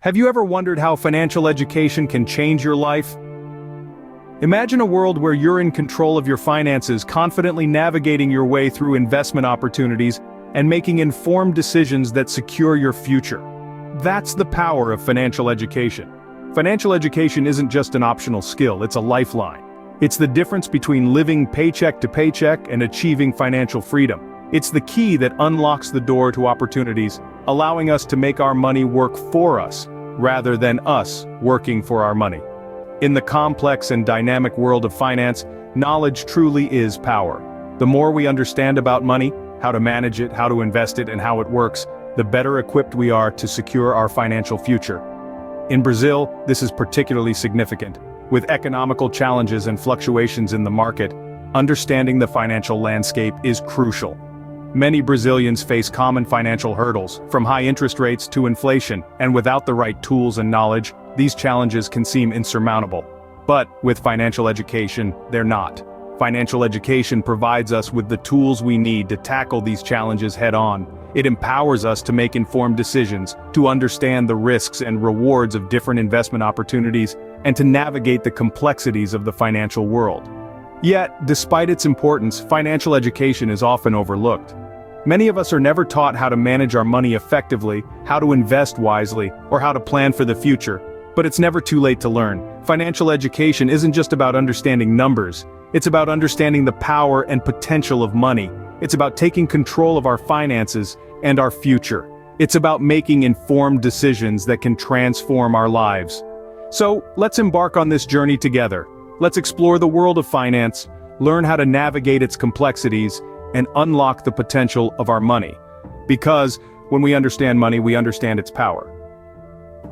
Have you ever wondered how financial education can change your life? Imagine a world where you're in control of your finances, confidently navigating your way through investment opportunities and making informed decisions that secure your future. That's the power of financial education. Financial education isn't just an optional skill, it's a lifeline. It's the difference between living paycheck to paycheck and achieving financial freedom. It's the key that unlocks the door to opportunities, allowing us to make our money work for us, rather than us working for our money. In the complex and dynamic world of finance, knowledge truly is power. The more we understand about money, how to manage it, how to invest it, and how it works, the better equipped we are to secure our financial future. In Brazil, this is particularly significant. With economical challenges and fluctuations in the market, understanding the financial landscape is crucial. Many Brazilians face common financial hurdles, from high interest rates to inflation, and without the right tools and knowledge, these challenges can seem insurmountable. But with financial education, they're not. Financial education provides us with the tools we need to tackle these challenges head-on. It empowers us to make informed decisions, to understand the risks and rewards of different investment opportunities, and to navigate the complexities of the financial world. Yet, despite its importance, financial education is often overlooked. Many of us are never taught how to manage our money effectively, how to invest wisely, or how to plan for the future. But it's never too late to learn. Financial education isn't just about understanding numbers. It's about understanding the power and potential of money. It's about taking control of our finances and our future. It's about making informed decisions that can transform our lives. So, let's embark on this journey together. Let's explore the world of finance, learn how to navigate its complexities, and unlock the potential of our money. Because, when we understand money, we understand its power.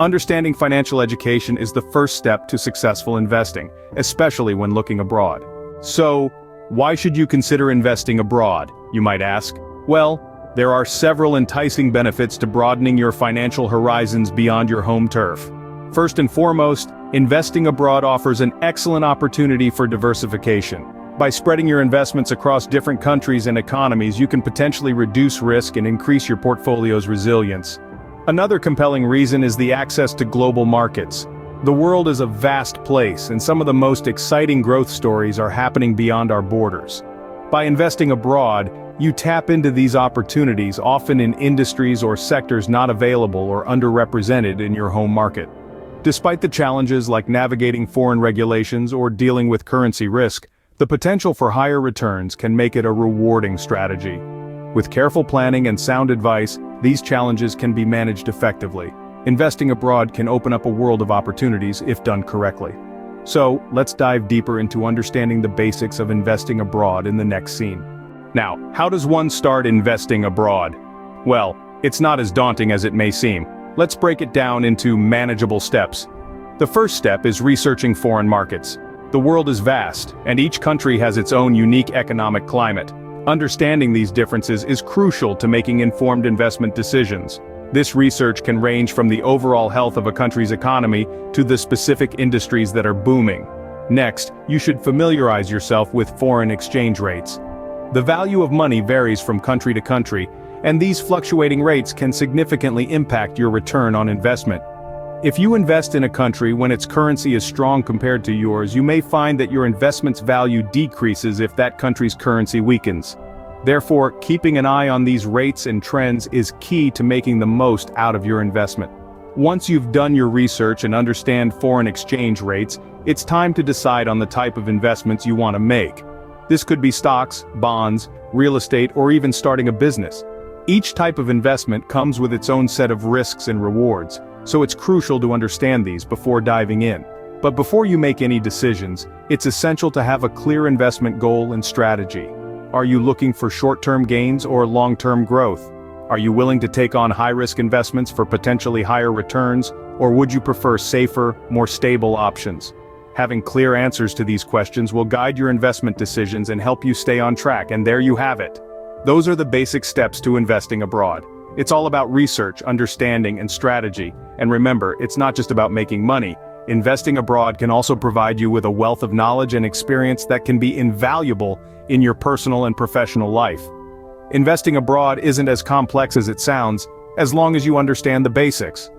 Understanding financial education is the first step to successful investing, especially when looking abroad. So, why should you consider investing abroad, you might ask? Well, there are several enticing benefits to broadening your financial horizons beyond your home turf. First and foremost, investing abroad offers an excellent opportunity for diversification. By spreading your investments across different countries and economies, you can potentially reduce risk and increase your portfolio's resilience. Another compelling reason is the access to global markets. The world is a vast place, and some of the most exciting growth stories are happening beyond our borders. By investing abroad, you tap into these opportunities, often in industries or sectors not available or underrepresented in your home market. Despite the challenges like navigating foreign regulations or dealing with currency risk, the potential for higher returns can make it a rewarding strategy. With careful planning and sound advice, these challenges can be managed effectively. Investing abroad can open up a world of opportunities if done correctly. So, let's dive deeper into understanding the basics of investing abroad in the next scene. Now, how does one start investing abroad? Well, it's not as daunting as it may seem. Let's break it down into manageable steps. The first step is researching foreign markets. The world is vast, and each country has its own unique economic climate. Understanding these differences is crucial to making informed investment decisions. This research can range from the overall health of a country's economy to the specific industries that are booming. Next, you should familiarize yourself with foreign exchange rates. The value of money varies from country to country, and these fluctuating rates can significantly impact your return on investment. If you invest in a country when its currency is strong compared to yours, you may find that your investment's value decreases if that country's currency weakens. Therefore, keeping an eye on these rates and trends is key to making the most out of your investment. Once you've done your research and understand foreign exchange rates, it's time to decide on the type of investments you want to make. This could be stocks, bonds, real estate, or even starting a business. Each type of investment comes with its own set of risks and rewards, so it's crucial to understand these before diving in. But before you make any decisions, it's essential to have a clear investment goal and strategy. Are you looking for short-term gains or long-term growth? Are you willing to take on high-risk investments for potentially higher returns, or would you prefer safer, more stable options? Having clear answers to these questions will guide your investment decisions and help you stay on track, and there you have it. Those are the basic steps to investing abroad. It's all about research, understanding, and strategy. And remember, it's not just about making money. Investing abroad can also provide you with a wealth of knowledge and experience that can be invaluable in your personal and professional life. Investing abroad isn't as complex as it sounds, as long as you understand the basics.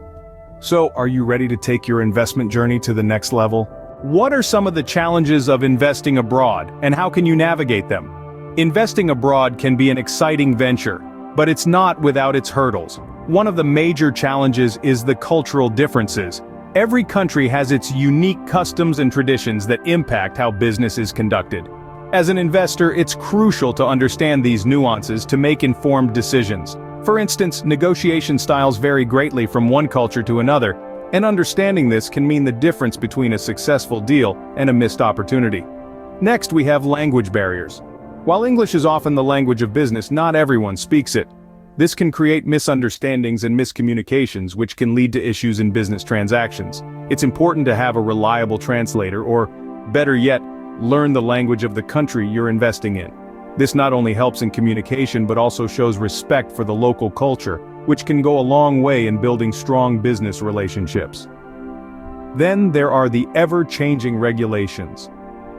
So, are you ready to take your investment journey to the next level? What are some of the challenges of investing abroad, and how can you navigate them? Investing abroad can be an exciting venture, but it's not without its hurdles. One of the major challenges is the cultural differences. Every country has its unique customs and traditions that impact how business is conducted. As an investor, it's crucial to understand these nuances to make informed decisions. For instance, negotiation styles vary greatly from one culture to another, and understanding this can mean the difference between a successful deal and a missed opportunity. Next, we have language barriers. While English is often the language of business, not everyone speaks it. This can create misunderstandings and miscommunications, which can lead to issues in business transactions. It's important to have a reliable translator, or, better yet, learn the language of the country you're investing in. This not only helps in communication but also shows respect for the local culture, which can go a long way in building strong business relationships. Then there are the ever-changing regulations.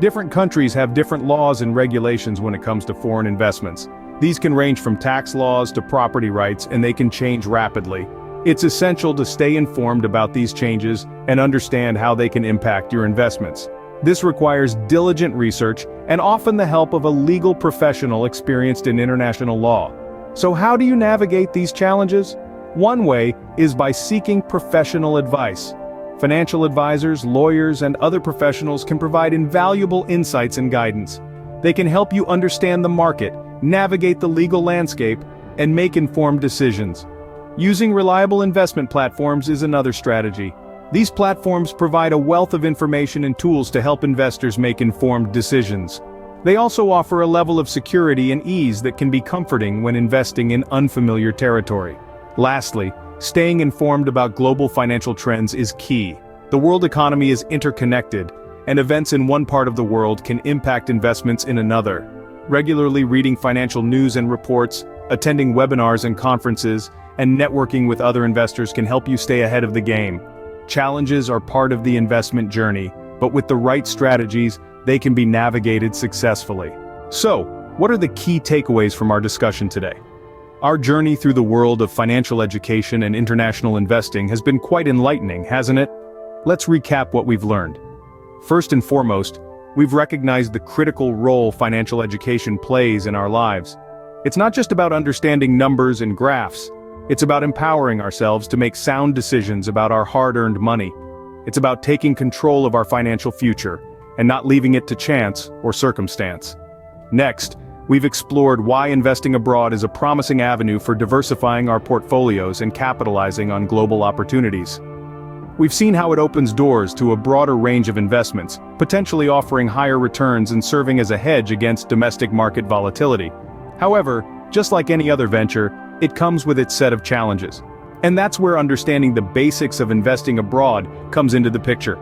Different countries have different laws and regulations when it comes to foreign investments. These can range from tax laws to property rights, and they can change rapidly. It's essential to stay informed about these changes and understand how they can impact your investments. This requires diligent research and often the help of a legal professional experienced in international law. So how do you navigate these challenges? One way is by seeking professional advice. Financial advisors, lawyers, and other professionals can provide invaluable insights and guidance. They can help you understand the market, navigate the legal landscape, and make informed decisions. Using reliable investment platforms is another strategy. These platforms provide a wealth of information and tools to help investors make informed decisions. They also offer a level of security and ease that can be comforting when investing in unfamiliar territory. Lastly, staying informed about global financial trends is key. The world economy is interconnected, and events in one part of the world can impact investments in another. Regularly reading financial news and reports, attending webinars and conferences, and networking with other investors can help you stay ahead of the game. Challenges are part of the investment journey, but with the right strategies, they can be navigated successfully. So, what are the key takeaways from our discussion today? Our journey through the world of financial education and international investing has been quite enlightening, hasn't it? Let's recap what we've learned. First and foremost, we've recognized the critical role financial education plays in our lives. It's not just about understanding numbers and graphs. It's about empowering ourselves to make sound decisions about our hard-earned money. It's about taking control of our financial future, and not leaving it to chance or circumstance. Next, we've explored why investing abroad is a promising avenue for diversifying our portfolios and capitalizing on global opportunities. We've seen how it opens doors to a broader range of investments, potentially offering higher returns and serving as a hedge against domestic market volatility. However, just like any other venture, it comes with its set of challenges. And that's where understanding the basics of investing abroad comes into the picture.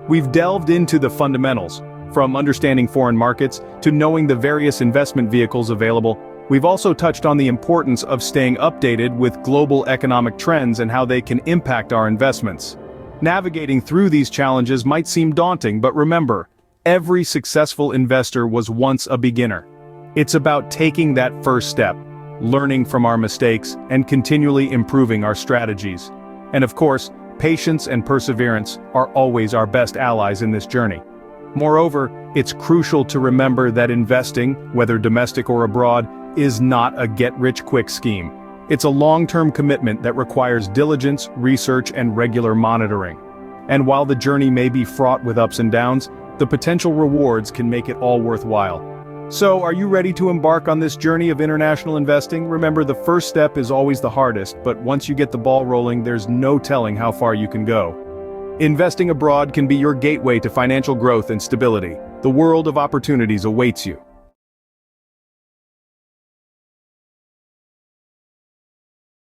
We've delved into the fundamentals, from understanding foreign markets to knowing the various investment vehicles available. We've also touched on the importance of staying updated with global economic trends and how they can impact our investments. Navigating through these challenges might seem daunting, but remember, every successful investor was once a beginner. It's about taking that first step, learning from our mistakes, and continually improving our strategies. And of course, patience and perseverance are always our best allies in this journey. Moreover, it's crucial to remember that investing, whether domestic or abroad, is not a get-rich-quick scheme. It's a long-term commitment that requires diligence, research, and regular monitoring. And while the journey may be fraught with ups and downs, the potential rewards can make it all worthwhile. So, are you ready to embark on this journey of international investing? Remember, the first step is always the hardest, but once you get the ball rolling, there's no telling how far you can go. Investing abroad can be your gateway to financial growth and stability. The world of opportunities awaits you.